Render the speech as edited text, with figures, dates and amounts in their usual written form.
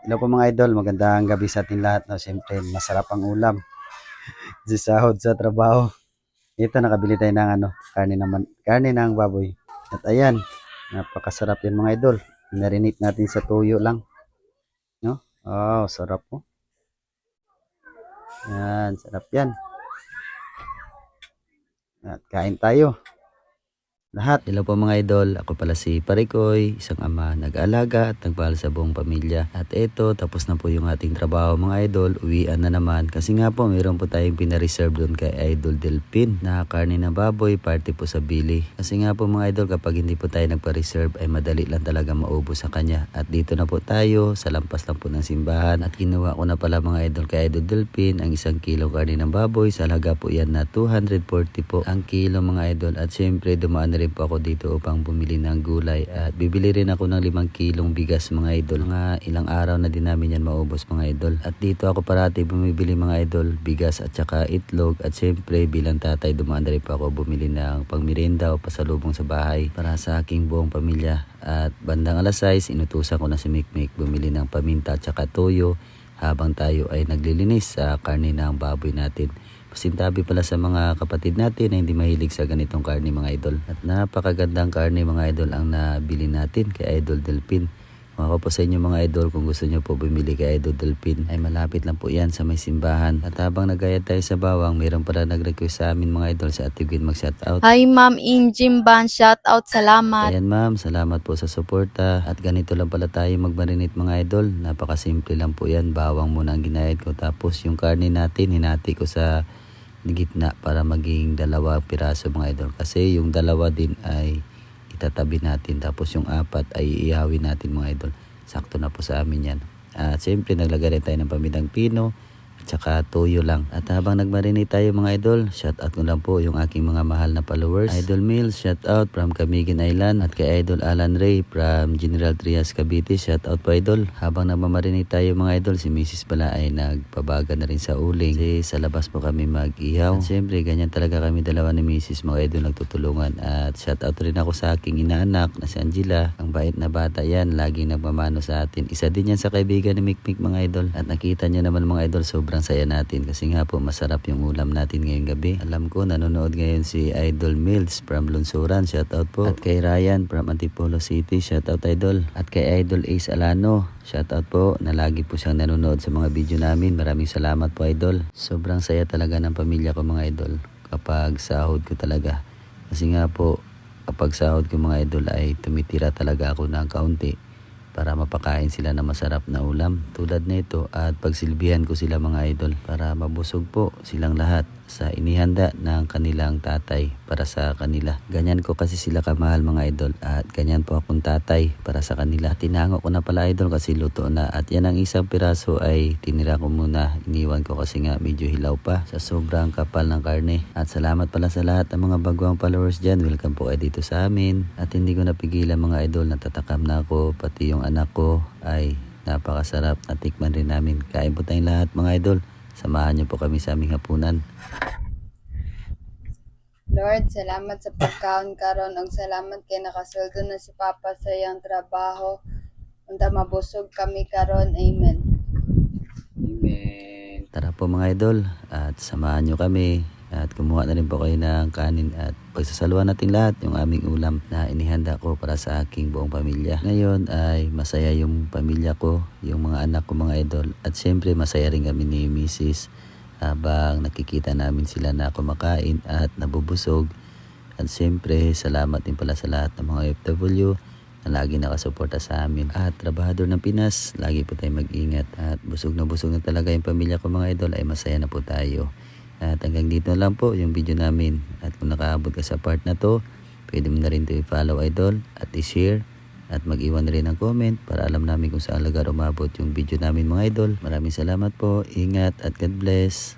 Hello po mga idol, magandang gabi sa ating lahat. No? Siyempre, masarap ang ulam. Di sahod sa trabaho. Ito, nakabili tayo ng karne ng baboy. At ayan, napakasarap yan mga idol. Marinate natin sa tuyo lang. No? Oh, sarap po. Yan, sarap yan. At kain tayo. Lahat. Hello po mga idol, ako pala si Parikoy, isang ama nag-aalaga at nagmahal sa buong pamilya. At eto, tapos na po yung ating trabaho mga idol, uwian na naman. Kasi nga po, mayroon po tayong pinareserve doon kay Idol Delpin na karne na baboy, party po sa bili. Kasi nga po mga idol, kapag hindi po tayo nagpa-reserve ay madali lang talaga maubos sa kanya. At dito na po tayo, sa lampas lang po ng simbahan. At kinuha ko na pala mga idol kay Idol Delpin ang 1 kilo karne ng baboy. Sa halaga po yan na 240 po ang kilo mga idol. At syempre, dumaan na rin po ako dito upang bumili ng gulay at bibili rin ako ng 5 kilong bigas mga idol. Mga ilang araw na din namin yan maubos mga idol. At dito ako parati bumibili mga idol, bigas at saka itlog. At syempre bilang tatay dumaan na rin po ako bumili ng pangmerienda o pasalubong sa bahay para sa aking buong pamilya. At bandang alas 6 inutusan ko na si Mikmik bumili ng paminta at saka toyo habang tayo ay naglilinis sa karne ng baboy natin. Pasintabi pala sa mga kapatid natin na hindi mahilig sa ganitong karne mga idol. At napakagandang karne mga idol ang nabili natin kay Idol Delpin. Kung ako po sa inyo mga idol, kung gusto nyo po bumili kay Idol Delpin ay malapit lang po yan sa may simbahan. At habang nagayad tayo sa bawang, mayroon pala nag-request sa amin mga idol sa Ate Gwen mag-shoutout. Hi Ma'am Injim Ban, shout out, salamat. Ayan ma'am, salamat po sa suporta. At ganito lang pala tayo magmarinate mga idol. Napakasimple lang po yan. Bawang muna ang ginayad ko. Tapos yung karne natin, hinati ko sa gitna para maging 2 piraso mga idol. Kasi yung 2 din ay itatabi natin. Tapos yung 4 ay iihawin natin mga idol. Sakto na po sa amin yan. At siyempre naglagay rin tayo ng pamintang pino at saka toyo lang. At habang nagmarinate tayo mga idol, shout out ko lang po yung aking mga mahal na followers. Idol Mills, shout out from Camiguin Island. At kay Idol Alan Ray from General Trias Cavite, shout out po idol. Habang nagmamarinate tayo mga idol, si Mrs. pala ay nagpabaga na rin sa uling. Kasi sa labas po kami mag-ihaw. At siyempre ganyan talaga kami dalawa ni Mrs. mga idol nagtutulungan. At shout out rin ako sa aking inaanak na si Angela. Ang bait na bata yan, laging nagmamano sa atin. Isa din yan sa kaibigan ni Mikmik mga idol. At nakita nyo naman mga idol, sobrang saya natin kasi nga po masarap yung ulam natin ngayong gabi. Alam ko nanonood ngayon si Idol Mills from Lunsuran, shoutout po. At kay Ryan from Antipolo City, shoutout idol. At kay Idol Ace Alano, shoutout po na lagi po siyang nanonood sa mga video namin. Maraming salamat po idol. Sobrang saya talaga ng pamilya ko mga idol kapag sahod ko talaga. Kasi nga po kapag sahod ko mga idol ay tumitira talaga ako ng kaunti para mapakain sila ng masarap na ulam tulad nito at pagsilbihan ko sila mga idol para mabusog po silang lahat sa inihanda ng kanilang tatay para sa kanila. Ganyan ko kasi sila kamahal mga idol at ganyan po akong tatay para sa kanila. Tinango ko na pala idol kasi luto na at yan ang 1 piraso ay tinira ko muna. Iniwan ko kasi nga medyo hilaw pa sa sobrang kapal ng karne. At salamat pala sa lahat ng mga baguang followers dyan. Welcome po kayo dito sa amin. At hindi ko napigilan mga idol, natatakam na ako pati yung anak ko ay napakasarap. Natikman rin namin. Kain po tayong lahat mga idol. Samahan niyo po kami sa aming hapunan. Lord, salamat sa pagkaon karon ug salamat kay nakasuldo na si Papa sa iyang trabaho. Unta mabusog kami karon. Amen. Amen. Tara po mga idol at samahan nyo kami at kumuha na rin po kayo ng kanin at pagsasaluhan natin lahat yung aming ulam na inihanda ko para sa aking buong pamilya. Ngayon ay masaya yung pamilya ko, yung mga anak ko mga idol at syempre masaya rin kami ni Mrs. habang nakikita namin sila na kumakain at nabubusog. At syempre salamat din pala sa lahat ng mga OFW na lagi nakasuporta sa amin. At trabahador ng Pinas, lagi po tayong mag-ingat at busog na talaga yung pamilya ko mga idol ay masaya na po tayo. At hanggang dito na lang po yung video namin. At kung nakaabot ka sa part na to, pwede mo na rin ito i-follow idol at i-share at mag-iwan na rin ng comment para alam namin kung saan lugar umabot yung video namin mga idol. Maraming salamat po, ingat at God bless.